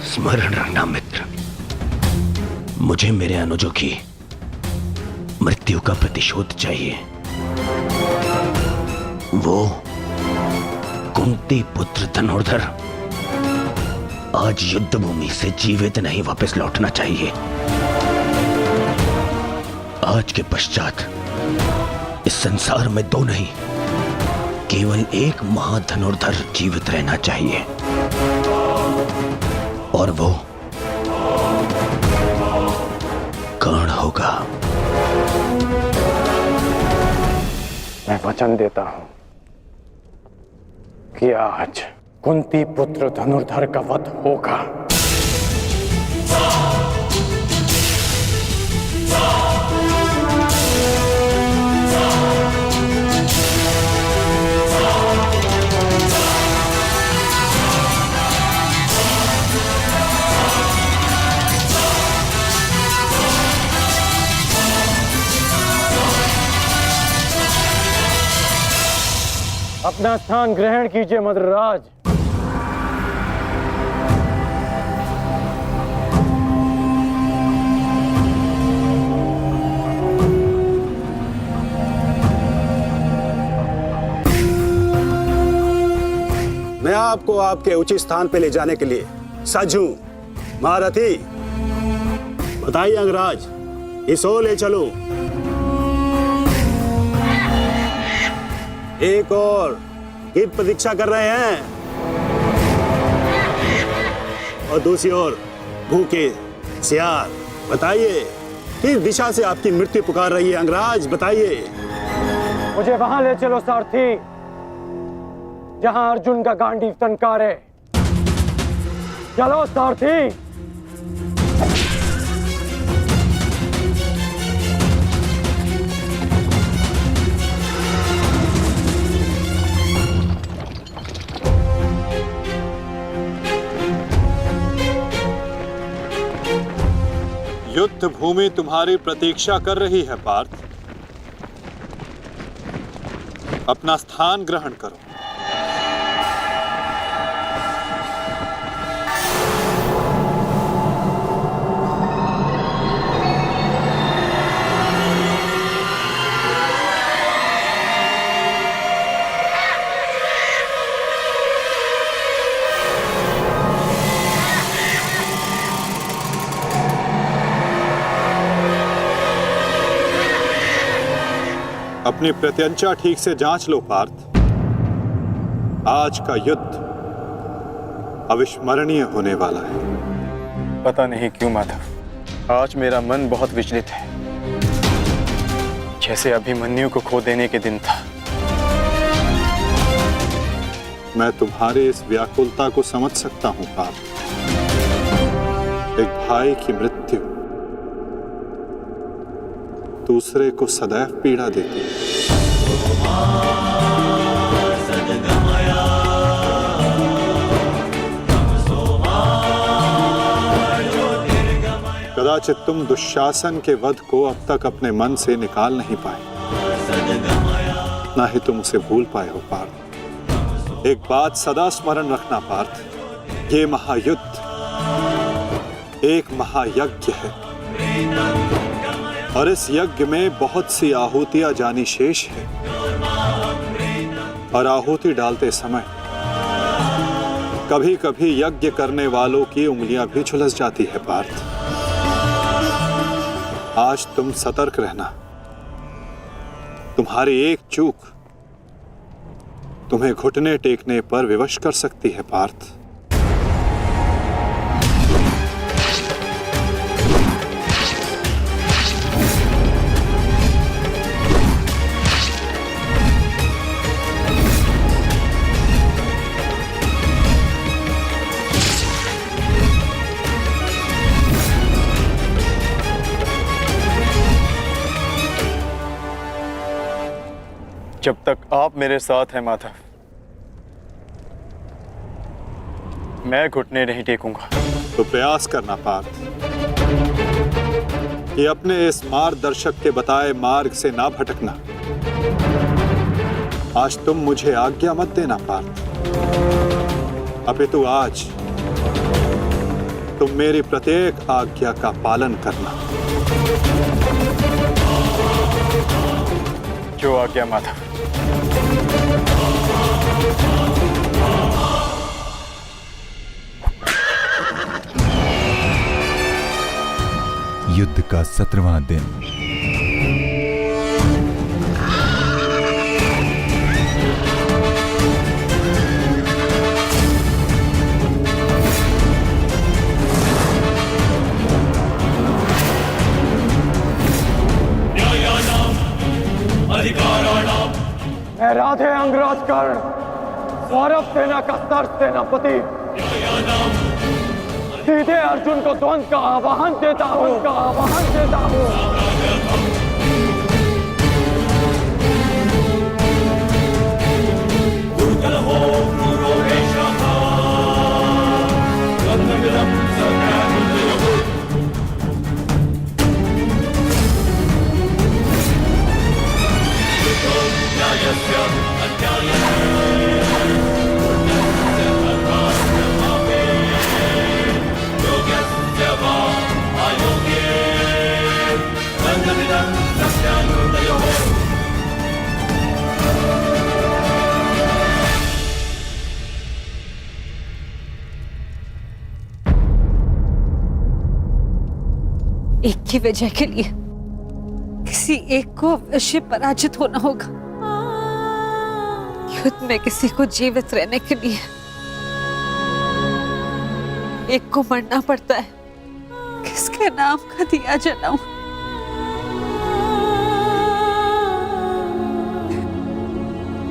स्मरण रखना मित्र, मुझे मेरे अनुजों की मृत्यु का प्रतिशोध चाहिए। वो कुंती पुत्र धनुर्धर आज युद्ध भूमि से जीवित नहीं वापस लौटना चाहिए। आज के पश्चात इस संसार में दो नहीं, केवल एक महाधनुर्धर जीवित रहना चाहिए, और वो कर्ण होगा। मैं वचन देता हूं कि आज कुंती पुत्र धनुर्धर का वध होगा। अपना स्थान ग्रहण कीजिए मद्रराज। मैं आपको आपके उचित स्थान पे ले जाने के लिए सज्ज हूं। महारथी, बताइए अंगराज, इस ओर ले चलो। एक और की प्रतीक्षा कर रहे हैं, और दूसरी ओर भूखे सियार। बताइए, किस दिशा से आपकी मृत्यु पुकार रही है अंगराज, बताइए। मुझे वहां ले चलो सारथी, जहां अर्जुन का गांडीव टंकार है। चलो सारथी। युद्ध भूमि तुम्हारी प्रतीक्षा कर रही है पार्थ। अपना स्थान ग्रहण करो। अपनी प्रत्यंचा ठीक से जांच लो पार्थ। आज का युद्ध अविस्मरणीय होने वाला है। पता नहीं क्यों माधव, आज मेरा मन बहुत विचलित है, जैसे अभिमन्यु को खो देने के दिन था। मैं तुम्हारी इस व्याकुलता को समझ सकता हूं पार्थ। एक भाई की मृत्यु दूसरे को सदैव पीड़ा देती है। कदाचित तुम दुशासन के वध को अब तक अपने मन से निकाल नहीं पाए, ना ही तुम उसे भूल पाए हो पार्थ। एक बात सदा स्मरण रखना पार्थ, ये महायुद्ध एक महायज्ञ है, और इस यज्ञ में बहुत सी आहुतियां जानी शेष है। और आहुति डालते समय कभी कभी यज्ञ करने वालों की उंगलियां भी झुलस जाती है पार्थ। आज तुम सतर्क रहना। तुम्हारी एक चूक तुम्हें घुटने टेकने पर विवश कर सकती है पार्थ। जब तक आप मेरे साथ हैं माधव, मैं घुटने नहीं टेकूंगा। तो प्रयास करना पार्थ। कि अपने इस मार्गदर्शक के बताए मार्ग से ना भटकना। आज तुम मुझे आज्ञा मत देना पार्थ, अपितु आज तुम मेरी प्रत्येक आज्ञा का पालन करना। जो आज्ञा माधव। युद्ध का 17वां दिन। मैं राधे अंगराज कर्ण, सौरभ सेना का सर सेनापति सीधे अर्जुन को द्वंद्व का आह्वान देता हूँ। एक की वजह के लिए किसी एक को अवश्य पराजित होना होगा। युद्ध में किसी को जीवित रहने के लिए एक को मरना पड़ता है। किसके नाम का दिया जलाऊं?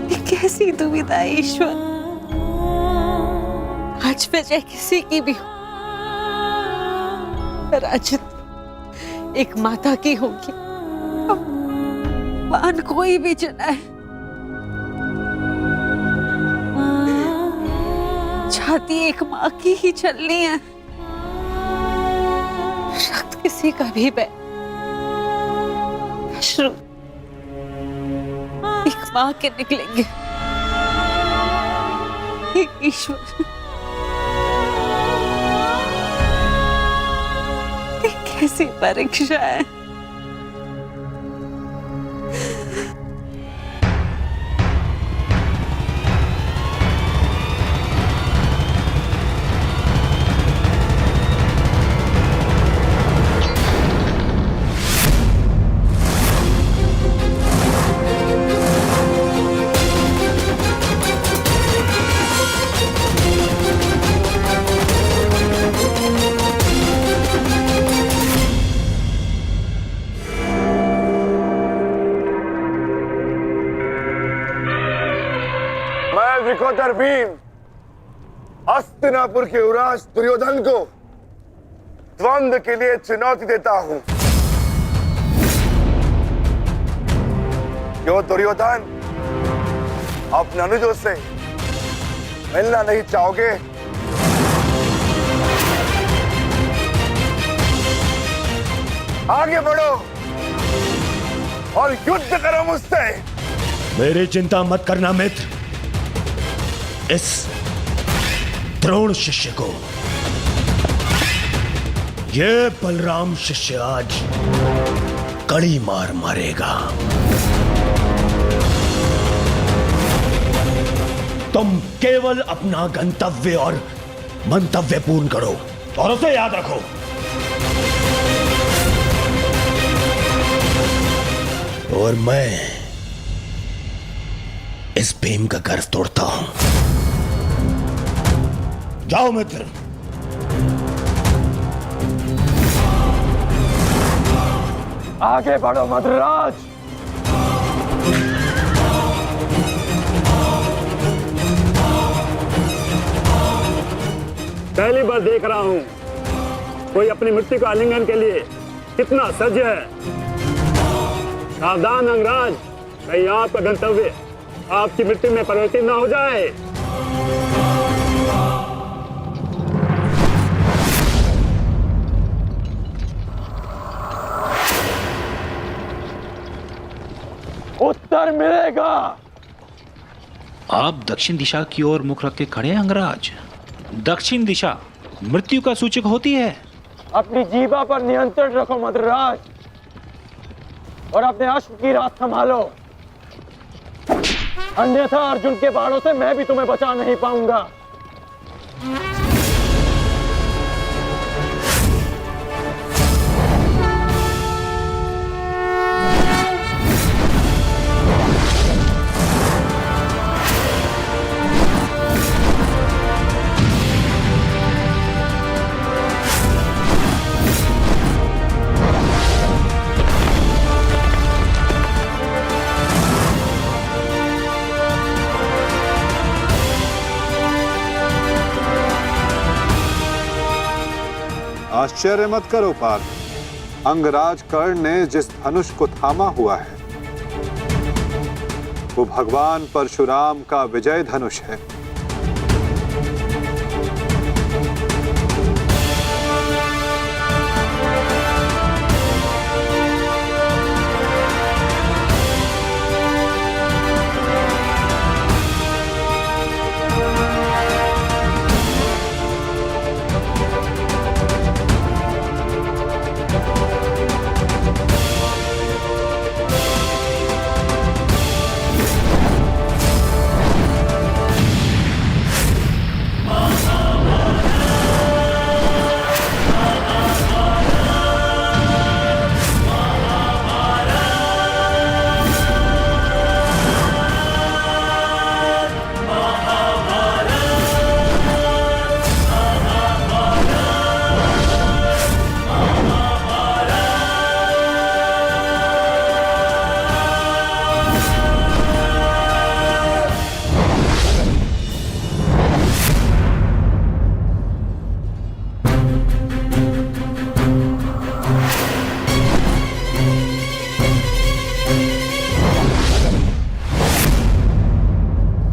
ये कैसी दुविधा है ईश्वर। आज वजह किसी की भी हो, पराजित एक माता की होगी। मान कोई भी चलाए, छाती एक माँ की ही चलनी है। रक्त किसी का भी बह, अश्रु एक माँ के निकलेंगे। हे ईश्वर, कैसी परीक्षा है। विकोतर भीम हस्तिनापुर के युवराज दुर्योधन को द्वंद्व के लिए चुनौती देता हूं। क्यों दुर्योधन, अपने अनुजों से मिलना नहीं चाहोगे? आगे बढ़ो और युद्ध करो मुझसे। मेरी चिंता मत करना मित्र। इस द्रोण शिष्य को, ये बलराम शिष्य आज कड़ी मार मारेगा। तुम केवल अपना गंतव्य और मंतव्य पूर्ण करो और उसे याद रखो। और मैं इस भीम का गर्व तोड़ता हूं। जाओ मित्र। आगे बढ़ो मद्राज। पहली बार देख रहा हूं कोई अपनी मृत्यु का आलिंगन के लिए कितना सज्ज है। सावधान अंगराज, कहीं आपका गंतव्य आपकी मृत्यु में परिवर्तित ना हो जाए। उत्तर मिलेगा। आप दक्षिण दिशा की ओर मुख रख के खड़े हैं अंगराज। दक्षिण दिशा मृत्यु का सूचक होती है। अपनी जीवा पर नियंत्रण रखो मद्राज, और अपने अश्व की रात संभालो, अन्यथा अर्जुन के बाणों से मैं भी तुम्हें बचा नहीं पाऊंगा। आश्चर्य मत करो पार्थ, अंगराज कर्ण ने जिस धनुष को थामा हुआ है वो भगवान परशुराम का विजय धनुष है।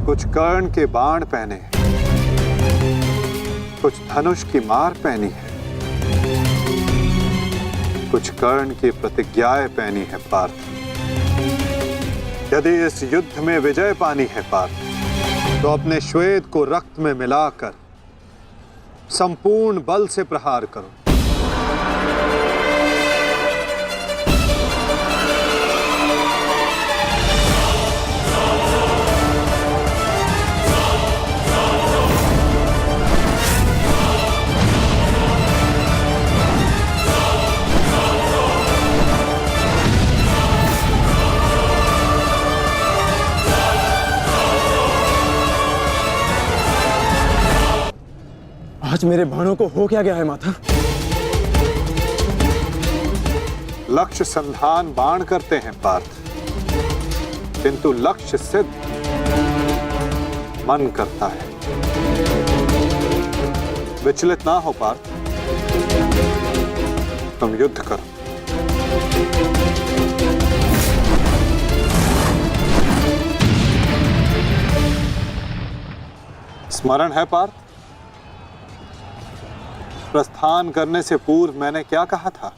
कुछ कर्ण के बाण पहने, कुछ धनुष की मार पहनी है, कुछ कर्ण की प्रतिज्ञाएं पहनी है पार्थ। यदि इस युद्ध में विजय पानी है पार्थ, तो अपने श्वेत को रक्त में मिलाकर संपूर्ण बल से प्रहार करो। आज मेरे बाणों को हो क्या गया है माता? लक्ष्य संधान बाण करते हैं पार्थ, किंतु लक्ष्य सिद्ध मन करता है। विचलित ना हो पार्थ, तुम युद्ध करो। स्मरण है पार्थ, प्रस्थान करने से पूर्व मैंने क्या कहा था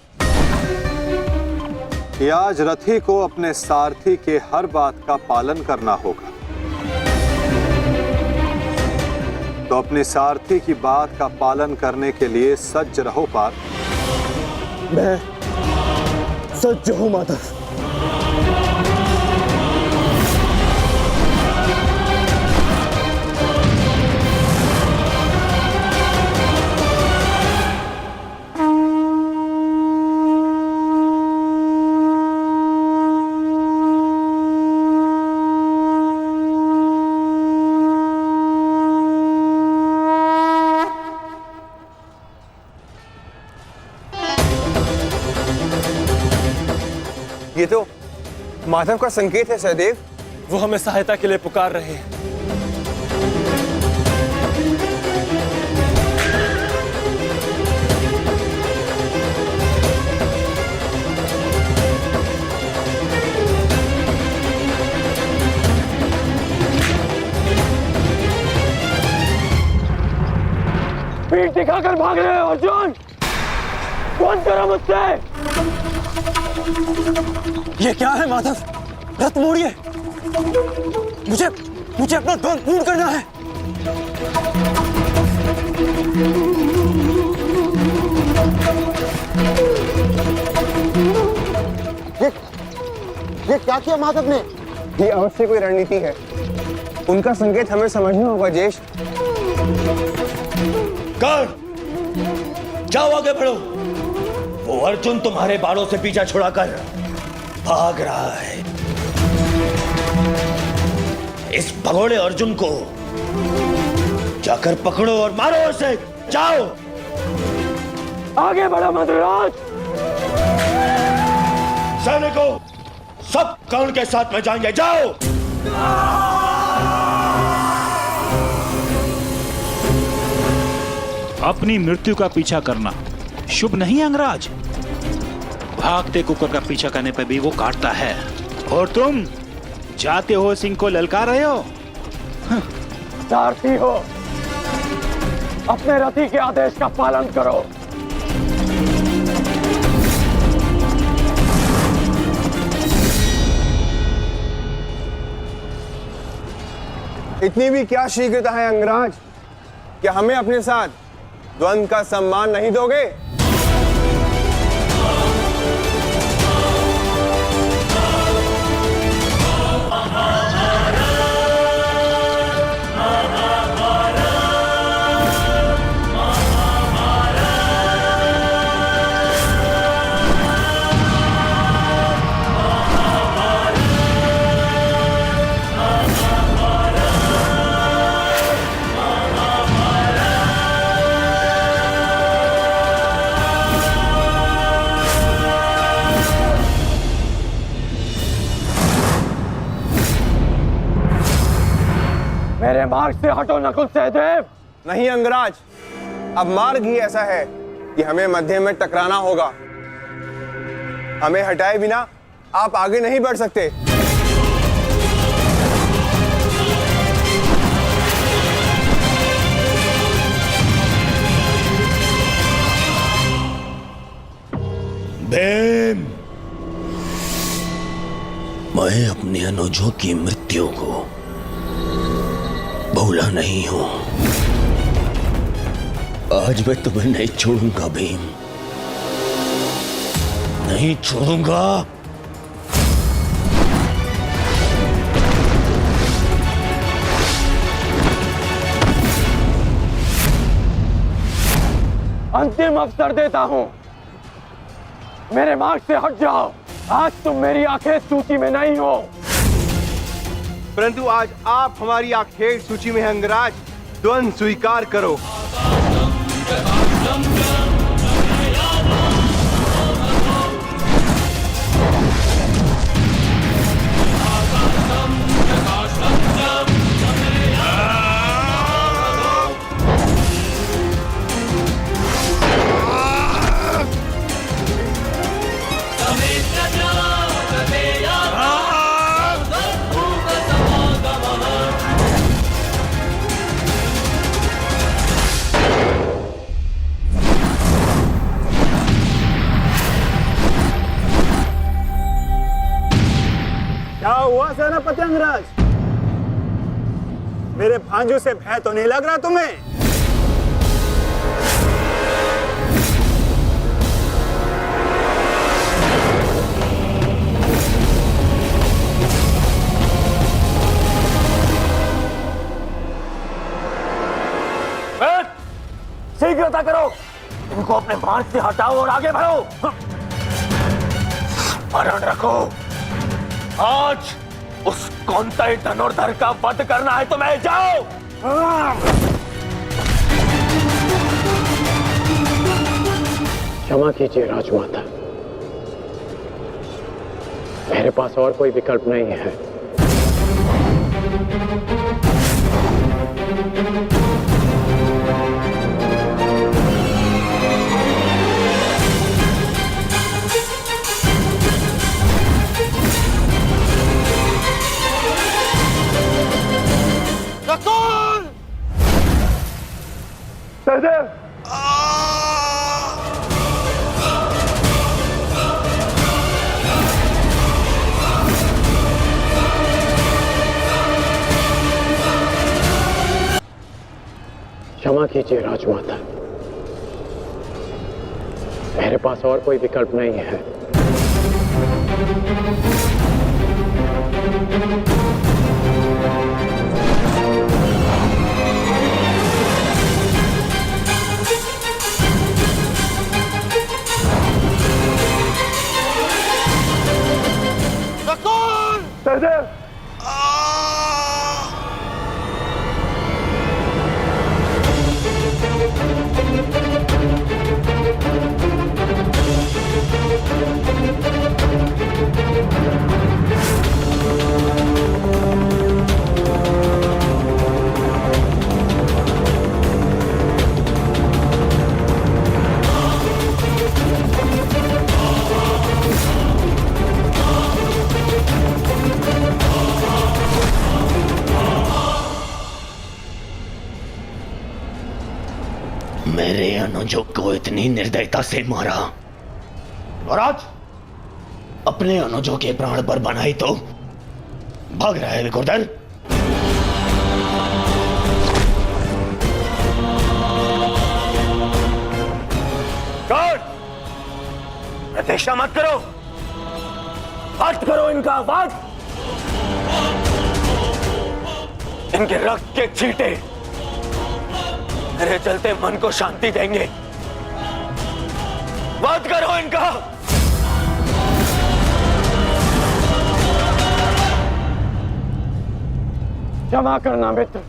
कि आज रथी को अपने सारथी के हर बात का पालन करना होगा। तो अपने सारथी की बात का पालन करने के लिए सज्ज रहो पार्थ। मैं सज्ज हूं माता। ये तो माधव का संकेत है सहदेव। वो हमें सहायता के लिए पुकार रहे हैं। पीठ दिखाकर भाग रहे हो अर्जुन, कौन करो मुझसे? ये क्या है माधव? रथ मोड़िए, मुझे मुझे अपना धर्म पूर्ण करना है। ये क्या किया माधव ने? ये अवश्य कोई रणनीति है। उनका संकेत हमें समझना होगा ज्येष्ठ। कर्ण, जाओ आगे बढ़ो। वो अर्जुन तुम्हारे बालों से पीछा छुड़ाकर भाग रहा है। इस भगोड़े अर्जुन को जाकर पकड़ो और मारो उसे। जाओ आगे बढ़ो मद्राज। सैनिकों, सब कर्ण के साथ में जाएंगे। जाओ। अपनी मृत्यु का पीछा करना शुभ नहीं अंगराज। भागते कुकर का पीछा करने पर भी वो काटता है, और तुम जाते हो सिंह को ललकार रहे हो। सारथी हो, अपने रथी के आदेश का पालन करो। इतनी भी क्या शीघ्रता है अंगराज? क्या हमें अपने साथ द्वंद्व का सम्मान नहीं दोगे? मेरे मार्ग से हटो नकुल सहदेव। नहीं अंगराज, अब मार्ग ही ऐसा है कि हमें मध्य में टकराना होगा। हमें हटाए बिना आप आगे नहीं बढ़ सकते। भीम, मैं अपने अनुजों की मृत्यु को भूला नहीं हूं। आज मैं तुम्हें नहीं छोड़ूंगा भीम, नहीं छोड़ूंगा। अंतिम अवसर देता हूं, मेरे मार्ग से हट जाओ। आज तुम मेरी आंखें सूची में नहीं हो, परंतु आज आप हमारी आखेर सूची में हैं अंगराज। द्वंद्व स्वीकार करो। क्या हुआ सेनापति अंगराज? मेरे भांजू से भय तो नहीं लग रहा तुम्हें? शीघ्रता करो, इनको अपने मार्ग से हटाओ और आगे बढ़ो। स्मरण रखो, आज उस कौंतई धनुर्धर का वध करना है तुम्हें। जाओ। क्षमा कीजिए राजमाता, मेरे पास और कोई विकल्प नहीं है। सहदेव, क्षमा कीजिए राजमाता, मेरे पास और कोई विकल्प नहीं है। सहदेव, मेरे अनुजों को इतनी निर्दयता से मारा और आज अपने अनुजों के प्राण पर बनाई तो भाग रहा है विकुर्दर। कौन? प्रतीक्षा मत करो, वध करो इनका, वध। इनके रक्त के छींटे मेरे चलते मन को शांति देंगे। वध करो इनका। क्षमा करना मित्र,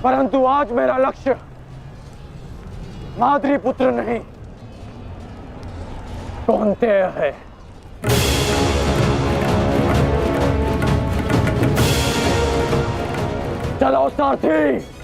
परंतु आज मेरा लक्ष्य माद्री पुत्र नहीं कौन्तेय है। चलो सारथी।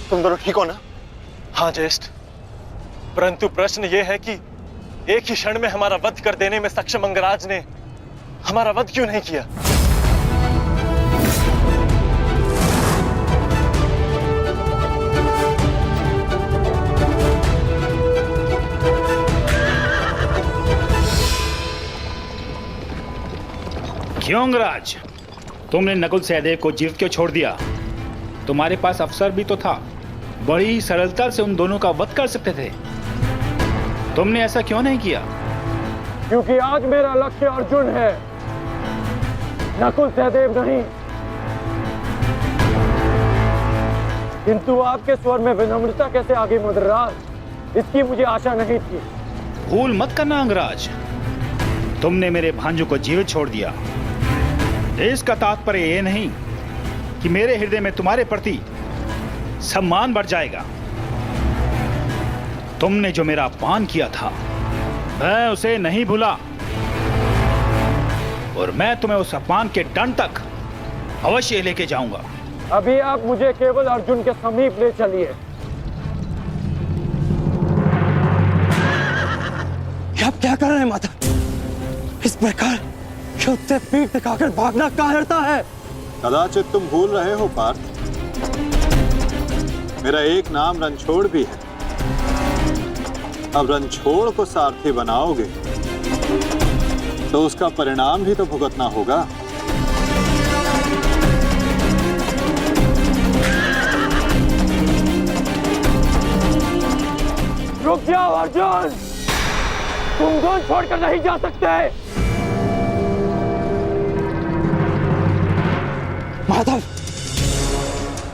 तुम दोनों ठीक हो ना? हाँ ज्येष्ठ, परंतु प्रश्न यह है कि एक ही क्षण में हमारा वध कर देने में सक्षम अंगराज ने हमारा वध क्यों नहीं किया? क्यों अंगराज, तुमने नकुल सहदेव को जीवित क्यों छोड़ दिया? तुम्हारे पास अवसर भी तो था, बड़ी सरलता से उन दोनों का वध कर सकते थे। तुमने ऐसा क्यों नहीं किया? क्योंकि आज मेरा लक्ष्य अर्जुन है, नकुल सहदेव नहीं। किंतु आपके स्वर में विनम्रता कैसे आ गई मद्रराज, इसकी मुझे आशा नहीं थी। भूल मत करना अंगराज, तुमने मेरे भांजू को जीवित छोड़ दिया। इसका तात्पर्य यह नहीं कि मेरे हृदय में तुम्हारे प्रति सम्मान बढ़ जाएगा। तुमने जो मेरा अपमान किया था मैं उसे नहीं भूला, और मैं तुम्हें उस अपमान के दंड तक अवश्य लेके जाऊंगा। अभी आप मुझे केवल अर्जुन के समीप ले चलिए। आप क्या कर रहे हैं माता? इस प्रकार युद्ध से पीठ दिखाकर भागना कायरता है। कदाचित तुम भूल रहे हो पार्थ, मेरा एक नाम रणछोड़ भी है। अब रणछोड़ को सारथी बनाओगे तो उसका परिणाम भी तो भुगतना होगा। रुक जाओ अर्जुन, तुम गोद छोड़कर नहीं जा सकते। माधव,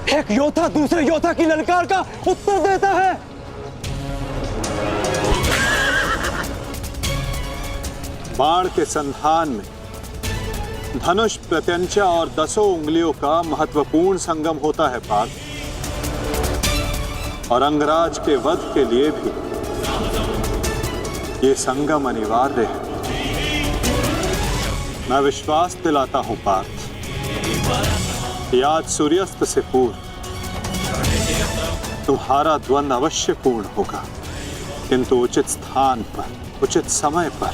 एक योद्धा दूसरे योद्धा की ललकार का उत्तर देता है। बाण के संधान में धनुष, प्रत्यंचा और 10 उंगलियों का महत्वपूर्ण संगम होता है पार्थ, और अंगराज के वध के लिए भी ये संगम अनिवार्य है। मैं विश्वास दिलाता हूं पार्थ कि आज सूर्यास्त से पूर्व तुम्हारा द्वंद्व अवश्य पूर्ण होगा। किंतु उचित स्थान पर, उचित समय पर,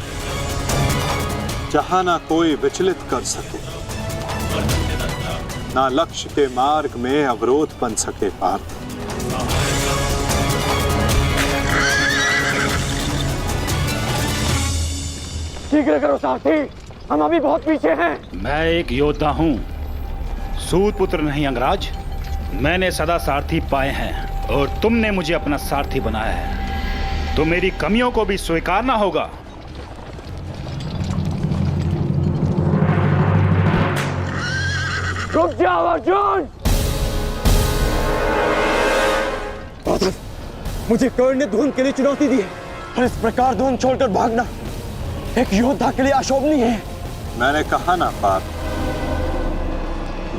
जहां ना कोई विचलित कर सके, ना लक्ष्य के मार्ग में अवरोध बन सके पार्थ। शीघ्र करो सारथी, हम अभी बहुत पीछे हैं। मैं एक योद्धा हूं, सूत पुत्र नहीं अंगराज। मैंने सदा सारथी पाए हैं और तुमने मुझे अपना सारथी बनाया है, तो मेरी कमियों को भी स्वीकारना होगा। रुक जाओ अर्जुन। मुझे कर्ण ने धुन के लिए चुनौती दी है और इस प्रकार धुन छोड़कर भागना एक योद्धा के लिए अशोभनीय है। मैंने कहा ना पार्थ,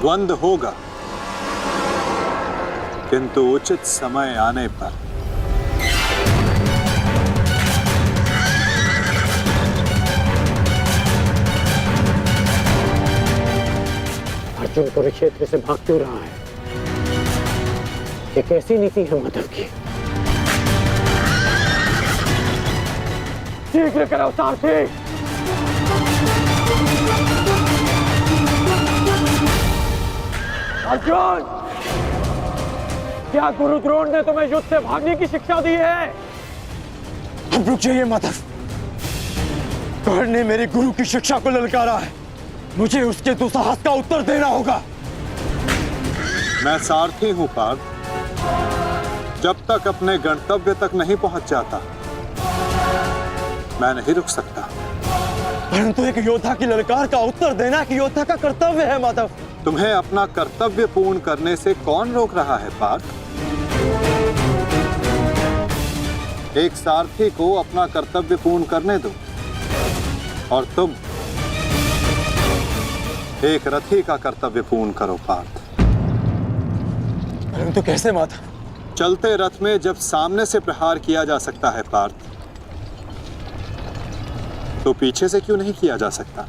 द्वंद्व होगा, किंतु उचित समय आने पर। अर्जुन कुरुक्षेत्र से भाग क्यों रहा है? ये कैसी नीति है माधव की? शीघ्र करो सारथी। अर्जुन, क्या गुरु द्रोण ने तुम्हें युद्ध से भागने की शिक्षा दी है? अब रुक जाइए माधव, कर्ण ने मेरे गुरु की शिक्षा को ललकारा है, मुझे उसके दुस्साहस का उत्तर देना होगा। मैं सारथी हूं पार्थ, जब तक अपने गंतव्य तक नहीं पहुंच जाता मैं नहीं रुक सकता। परंतु एक योद्धा की ललकार का उत्तर देना कि योद्धा का कर्तव्य है माधव। तुम्हें अपना कर्तव्य पूर्ण करने से कौन रोक रहा है पार्थ? एक सारथी को अपना कर्तव्य पूर्ण करने दो और तुम एक रथी का कर्तव्य पूर्ण करो पार्थ। परंतु कैसे माधव? चलते रथ में जब सामने से प्रहार किया जा सकता है पार्थ, तो पीछे से क्यों नहीं किया जा सकता?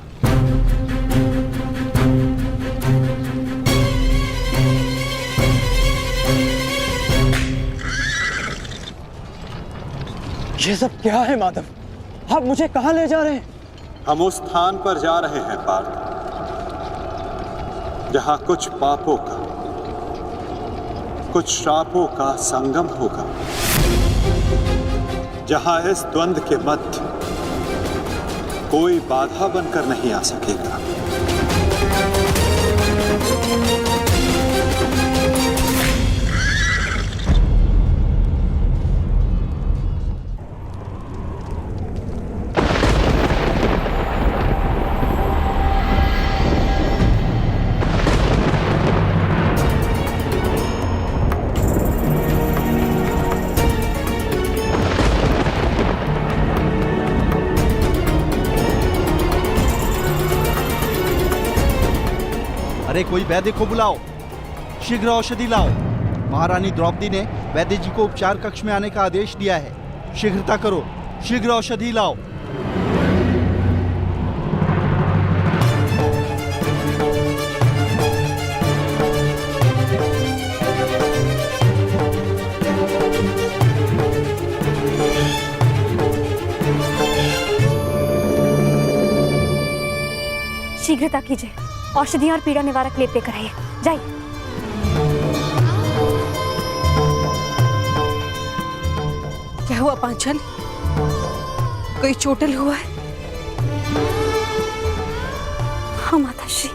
ये सब क्या है माधव? आप मुझे कहां ले जा रहे हैं? हम उस स्थान पर जा रहे हैं पार्थ, जहां कुछ पापों का, कुछ श्रापों का संगम होगा, जहां इस द्वंद्व के मध्य कोई बाधा बनकर नहीं आ सकेगा। अरे कोई वैद्य को बुलाओ, शीघ्र औषधि लाओ। महारानी द्रौपदी ने वैद्य जी को उपचार कक्ष में आने का आदेश दिया है, शीघ्रता करो, शीघ्र औषधि लाओ। शीघ्रता कीजिए, औषधि और पीड़ा निवारक लेप लेकर आइए, जाइए। क्या हुआ पांचल? कोई चोटिल हुआ है? हाँ माताश्री।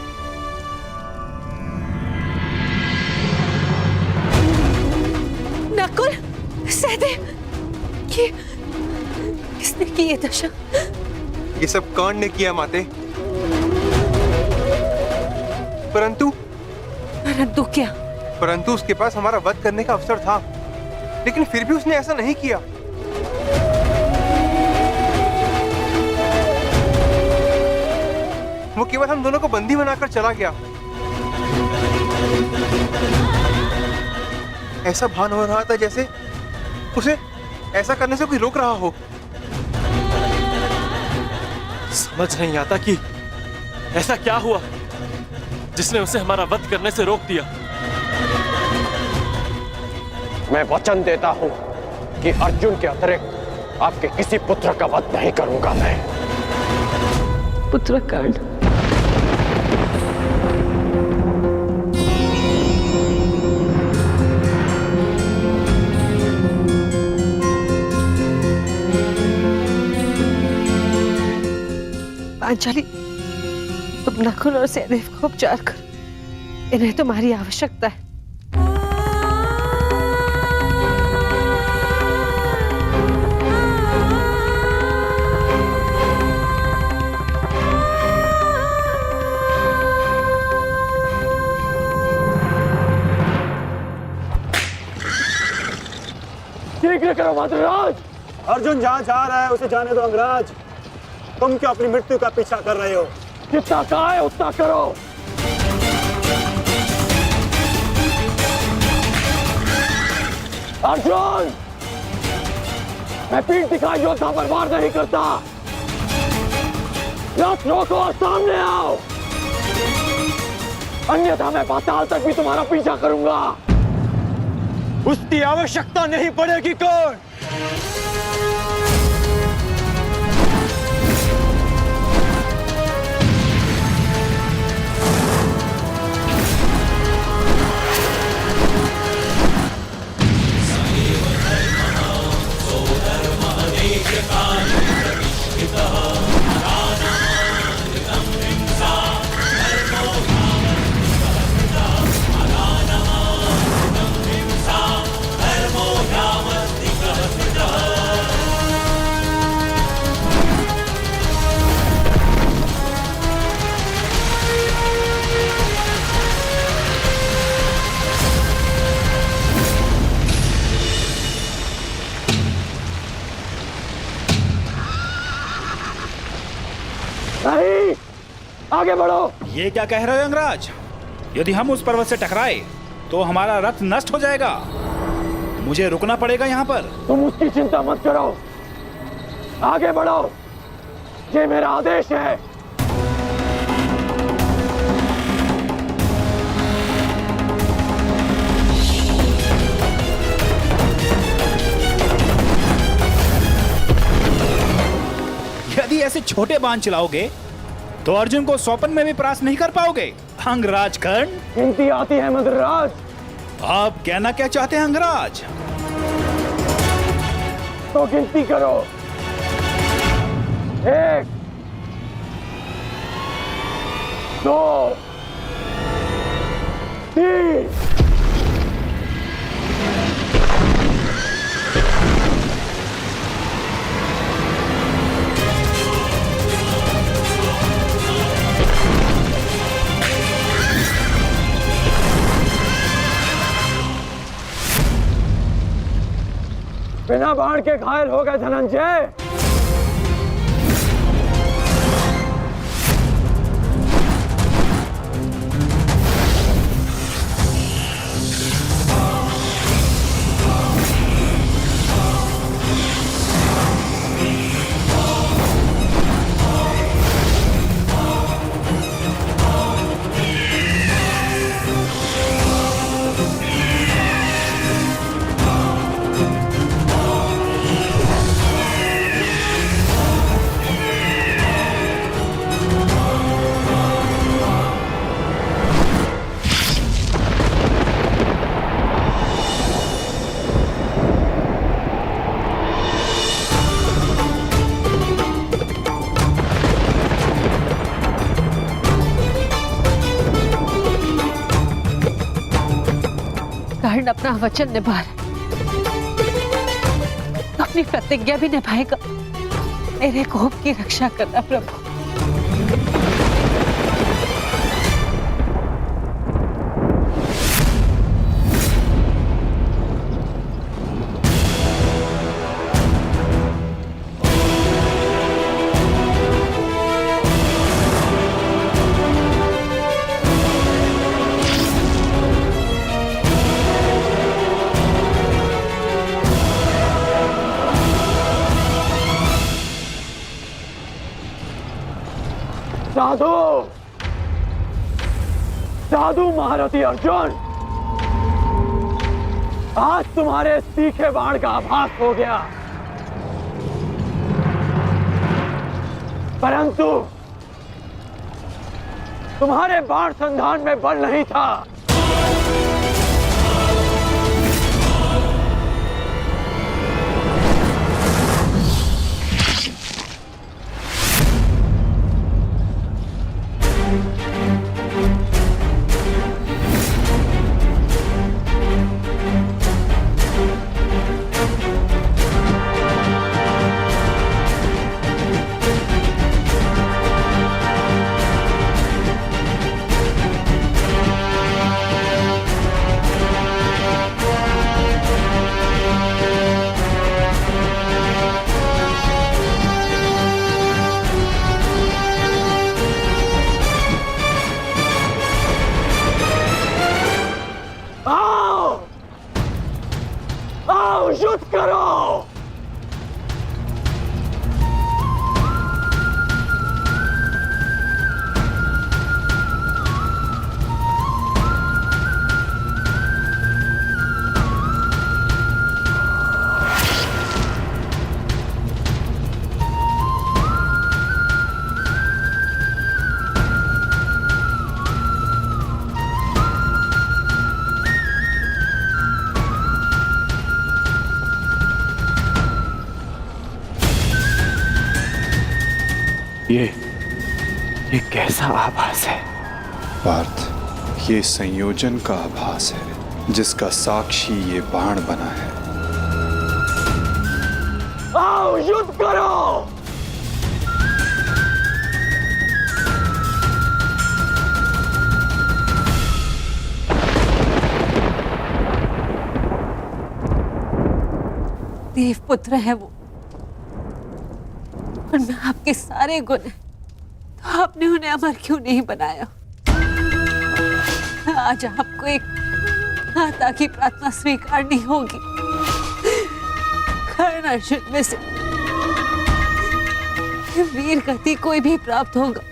नकुल, सहदेव, किसने की ये दशा? ये सब कर्ण ने किया माते। परंतु क्या? परंतु उसके पास हमारा वध करने का अवसर था, लेकिन फिर भी उसने ऐसा नहीं किया। वो केवल हम दोनों को बंदी बनाकर चला गया। ऐसा भान हो रहा था जैसे उसे ऐसा करने से कोई रोक रहा हो। समझ नहीं आता कि ऐसा क्या हुआ जिसने उसे हमारा वध करने से रोक दिया। मैं वचन देता हूं कि अर्जुन के अतिरिक्त आपके किसी पुत्र का वध नहीं करूंगा मैं। पुत्र कर्ण, पांचाली, तुम नकुल और सहदेव को उपचार करो, इन्हें तुम्हारी आवश्यकता है। शीघ्र करो मंत्रराज। अर्जुन जहाँ जा रहा है उसे जाने दो अंगराज। तुम क्यों अपनी मृत्यु का पीछा कर रहे हो? जितना कहा है उतना करो। अर्जुन, मैं पीठ दिखाई योद्धा पर वार नहीं करता। रथ रोको और सामने आओ, अन्यथा मैं पाताल तक भी तुम्हारा पीछा करूंगा। उसकी आवश्यकता नहीं पड़ेगी कौन? नहीं, आगे बढ़ो। ये क्या कह रहे हो अंगराज? यदि हम उस पर्वत से टकराए तो हमारा रथ नष्ट हो जाएगा। मुझे रुकना पड़ेगा यहाँ पर। तुम उसकी चिंता मत करो, आगे बढ़ो, ये मेरा आदेश है। यदि ऐसे छोटे बाण चलाओगे तो अर्जुन को स्वप्न में भी परास्त नहीं कर पाओगे। अंगराज कर्ण, गिनती आती है मंत्रराज। आप कहना क्या चाहते हैं अंगराज? तो गिनती करो। 1, 2, 3। बिना बाण के घायल हो गए धनंजय। कर्ण अपना वचन निभा रहा, अपनी प्रतिज्ञा भी निभाएगा। मेरे कोप की रक्षा करना प्रभु। साधु, साधु महारथी अर्जुन, आज तुम्हारे तीखे बाण का आभास हो गया। परंतु तुम्हारे बाण संधान में बल नहीं था। युद्ध करो। ये कैसा आभास है? पार्थ, ये संयोजन का आभास है जिसका साक्षी ये बाण बना है। आओ युद्ध करो। देवपुत्र है वो, और मैं आपके सारे गुण हैं, तो आपने उन्हें अमर क्यों नहीं बनाया? आज आपको एक माता की प्रार्थना स्वीकारनी होगी। कर्ण अर्जुन में से वीर गति कोई भी प्राप्त होगा,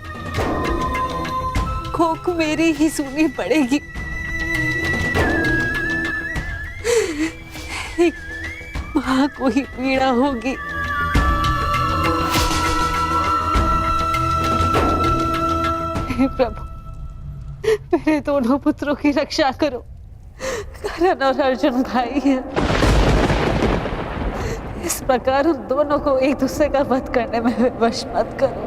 कोक मेरी ही सुननी पड़ेगी। एक मां को ही पीड़ा होगी। प्रभु, मेरे दोनों पुत्रों की रक्षा करो। कर्ण और अर्जुन भाई हैं। इस प्रकार उन दोनों को एक दूसरे का वध करने में विवश मत करो।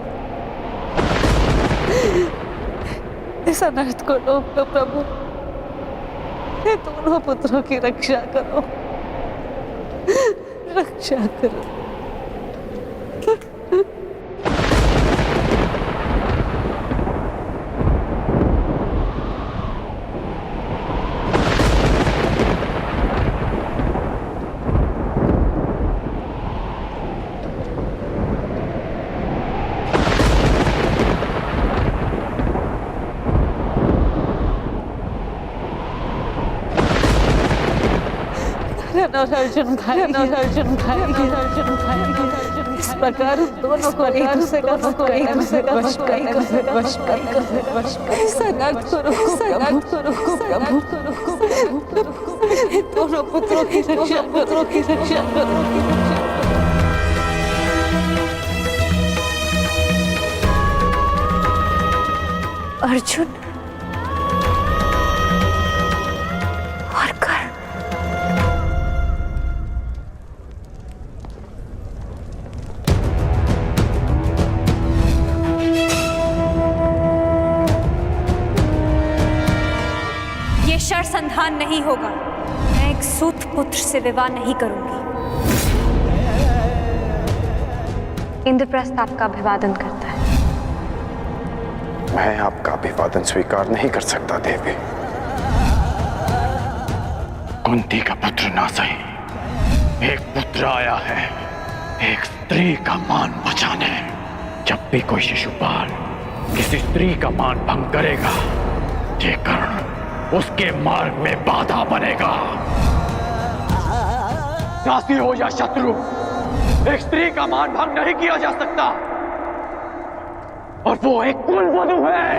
इस अनर्थ को रोक दो प्रभु। मेरे दोनों पुत्रों की रक्षा करो, रक्षा करो। और अर्जुन भाई, अर्जुन भाई, अर्जुन भाई, इस प्रकार दोनों को एक दूसरे का वध करने में वश दोनों पुत्रों की रक्षा करो। अर्जुन और कर्ण, ये शर संधान नहीं होगा। मैं एक सूत पुत्र से विवाह नहीं करूंगी। इंद्रप्रस्थ आपका अभिवादन करता है। मैं आपका अभिवादन स्वीकार नहीं कर सकता देवी। कुंती का पुत्र ना सही, एक पुत्र आया है एक स्त्री का मान बचाने। जब भी कोई शिशुपाल किसी स्त्री का मान भंग करेगा, ये कर्ण उसके मार्ग में बाधा बनेगा। दासी हो या शत्रु, एक स्त्री का मान भंग नहीं किया जा सकता, और वो एक कुलवधू है।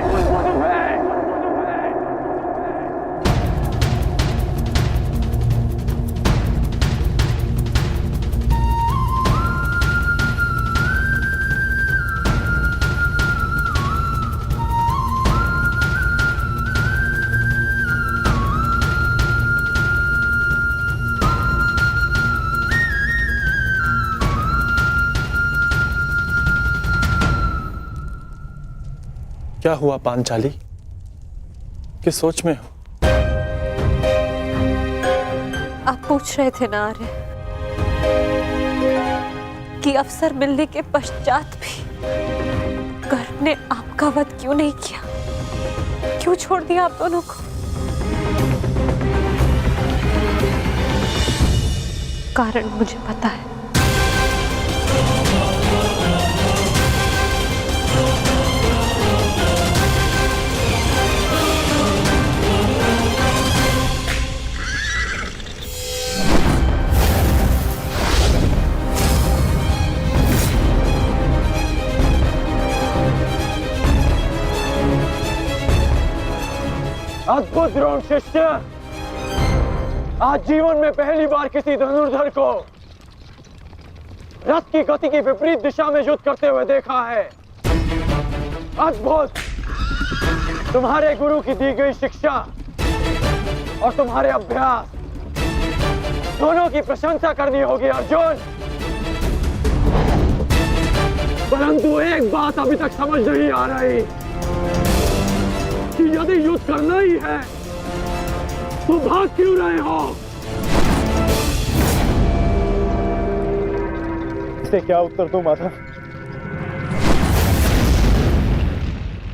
क्या हुआ पांचाली? किस सोच में हो? आप पूछ रहे थे ना आर्य कि अवसर मिलने के पश्चात भी गर्भ ने आपका वध क्यों नहीं किया, क्यों छोड़ दिया आप दोनों को? कारण मुझे पता है। अद्भुत द्रोण शिष्य, आज जीवन में पहली बार किसी धनुर्धर को रथ की गति की विपरीत दिशा में युद्ध करते हुए देखा है। अद्भुत! तुम्हारे गुरु की दी गई शिक्षा और तुम्हारे अभ्यास दोनों की प्रशंसा करनी होगी अर्जुन। परंतु एक बात अभी तक समझ नहीं आ रही कि यदि युद्ध करना ही है तो भाग क्यों रहे हो? इसे क्या उत्तर दूं माता?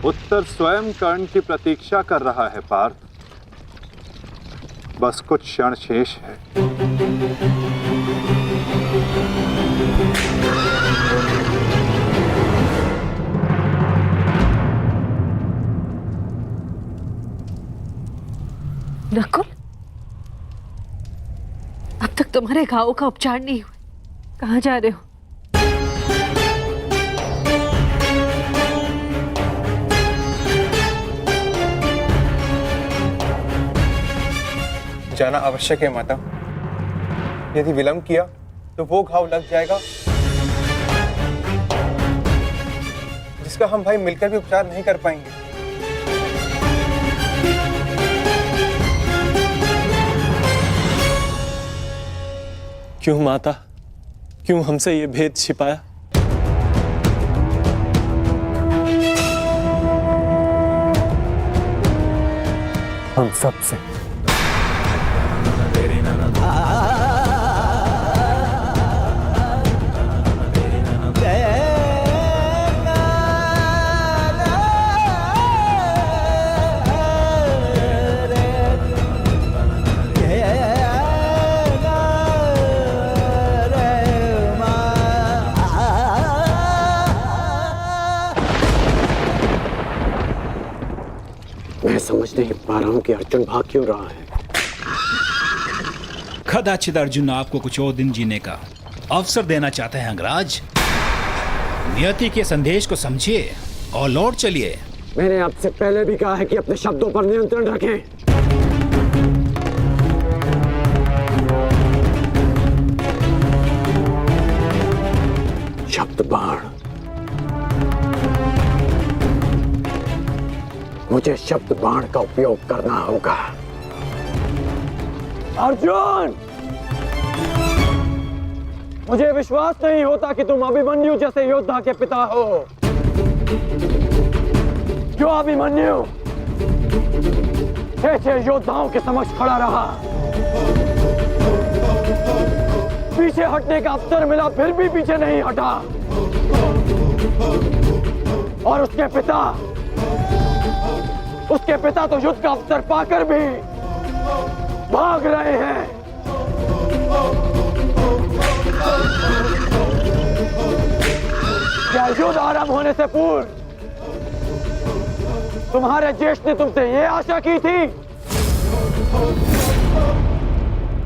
उत्तर स्वयं कर्ण की प्रतीक्षा कर रहा है पार्थ। बस कुछ क्षण शेष है। नकुल, अब तक तुम्हारे घावों का उपचार नहीं हुआ, कहाँ जा रहे हो? जाना आवश्यक है माता। यदि विलंब किया तो वो घाव लग जाएगा जिसका हम भाई मिलकर भी उपचार नहीं कर पाएंगे। क्यों माता, क्यों हमसे ये भेद छिपाया? हम सबसे। मैं समझ नहीं पा रहा हूं कि अर्जुन भाग क्यों रहा है। कदाचित अर्जुन आपको कुछ और दिन जीने का अवसर देना चाहते हैं अंगराज। नियति के संदेश को समझिए और लौट चलिए। मैंने आपसे पहले भी कहा है कि अपने शब्दों पर नियंत्रण रखें। शब्द बाण, मुझे शब्द बाण का उपयोग करना होगा। अर्जुन, मुझे विश्वास नहीं होता कि तुम अभिमन्यु जैसे योद्धा के पिता हो। जो अभिमन्यु 6 योद्धाओं के समक्ष खड़ा रहा, पीछे हटने का अवसर मिला फिर भी पीछे नहीं हटा, और उसके पिता तो युद्ध का अवसर पाकर भी भाग रहे हैं। क्या युद्ध आरंभ होने से पूर्व तुम्हारे ज्येष्ठ ने तुमसे ये आशा की थी?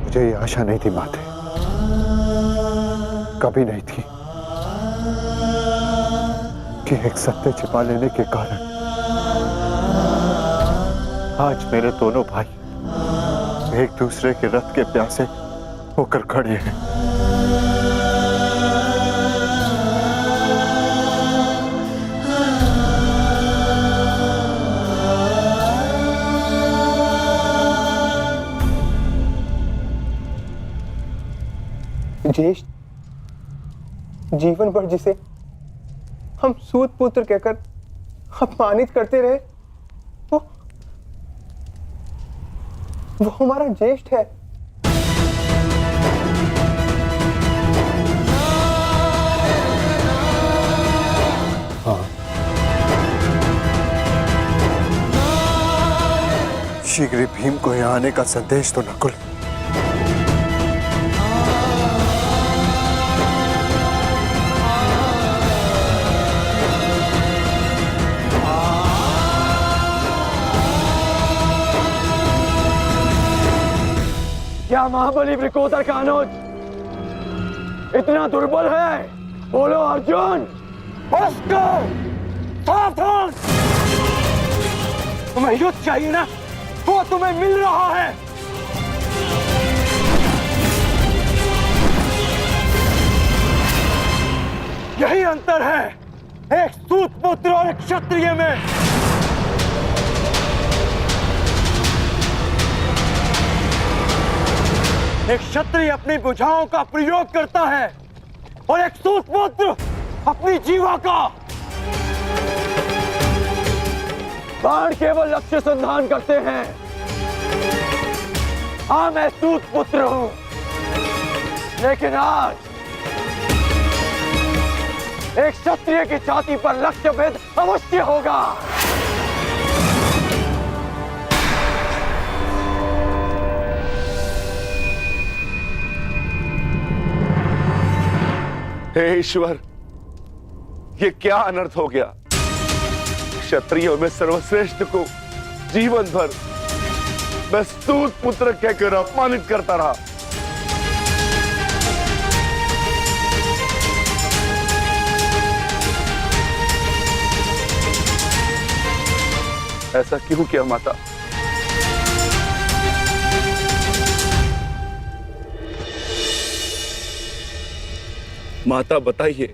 मुझे ये आशा नहीं थी माते, कभी नहीं थी कि एक सत्य छिपा लेने के कारण आज मेरे दोनों भाई एक दूसरे के रथ के प्यासे होकर खड़े हैं। ज्येष्ठ, जीवन भर जिसे हम सूत पुत्र कहकर अपमानित करते रहे। वो हमारा ज्येष्ठ है। शीघ्र ही भीम को यहाँ आने का संदेश तो नकुल। क्या महाबली वृकोदर का अनुज इतना दुर्बल है? बोलो अर्जुन। उसको सावधान। तुम्हें युद्ध चाहिए ना, वो तुम्हें मिल रहा है। यही अंतर है एक सूत पुत्र और एक क्षत्रिय में। एक क्षत्रिय अपनी भुजाओं का प्रयोग करता है और एक सूत पुत्र अपनी जीवा का। बाण केवल लक्ष्य संधान करते हैं। हाँ, मैं सूत पुत्र हूं, लेकिन आज एक क्षत्रिय की छाती पर लक्ष्य भेद अवश्य होगा। हे ईश्वर, ये क्या अनर्थ हो गया? क्षत्रियों में सर्वश्रेष्ठ को जीवन भर मैं सूत पुत्र कहकर अपमानित करता रहा। ऐसा क्यों किया माता? माता बताइए,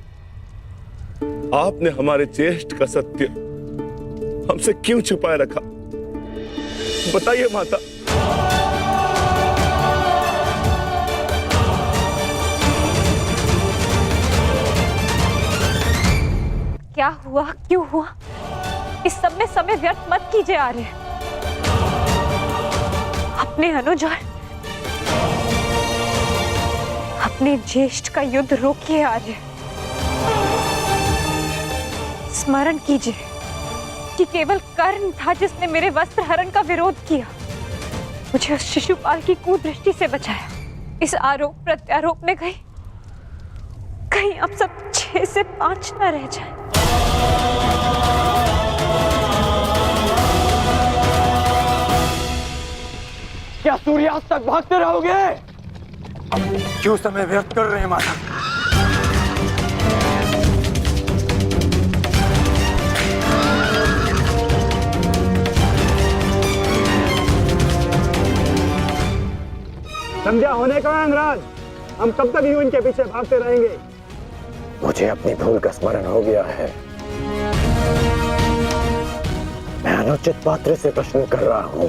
आपने हमारे ज्येष्ठ का सत्य हमसे क्यों छुपाए रखा? बताइए माता। क्या हुआ, क्यों हुआ, इस सब में समय व्यर्थ मत कीजिए आर्य। अपने अनुज और अपने ज्येष्ठ का युद्ध रोकिए आर्य। स्मरण कीजिए कि केवल कर्ण था जिसने मेरे वस्त्र हरण का विरोध किया, मुझे उस शिशुपाल की कुदृष्टि से बचाया। इस आरोप प्रत्यारोप में कहीं अब सब 6 से 5 न रह जाए। क्या सूर्यास्त तक भागते रहोगे? क्यों समय व्यर्थ कर रहे हैं माता? संध्या होने का अंगराज, हम कब तक यूं इनके पीछे भागते रहेंगे? मुझे अपनी भूल का स्मरण हो गया है। मैं अनुचित पात्र से प्रश्न कर रहा हूं।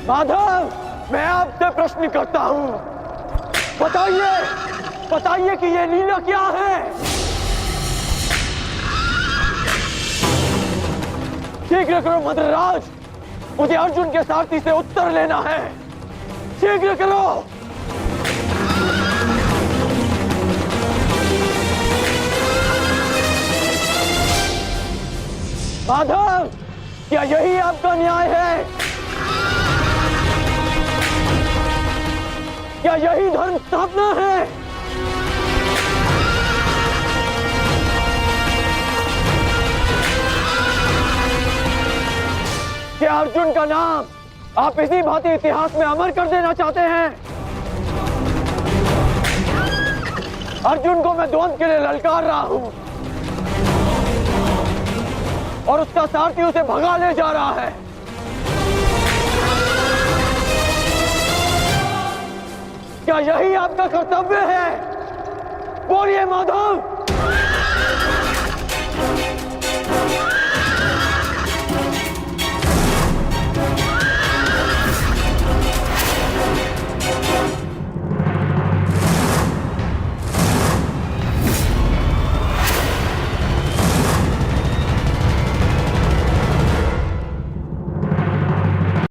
माधव, मैं आपसे प्रश्न करता हूं। बताइए कि ये लीला क्या है? शीघ्र करो मद्रराज, मुझे अर्जुन के सारथी से उत्तर लेना है। शीघ्र करो। माधव, क्या यही आपका न्याय है? क्या यही धर्म स्थापना है? क्या अर्जुन का नाम आप इसी भांति इतिहास में अमर कर देना चाहते हैं? अर्जुन को मैं द्वंद्व के लिए ललकार रहा हूं और उसका सारथी उसे भगा ले जा रहा है। क्या यही आपका कर्तव्य है? बोलिए माधव।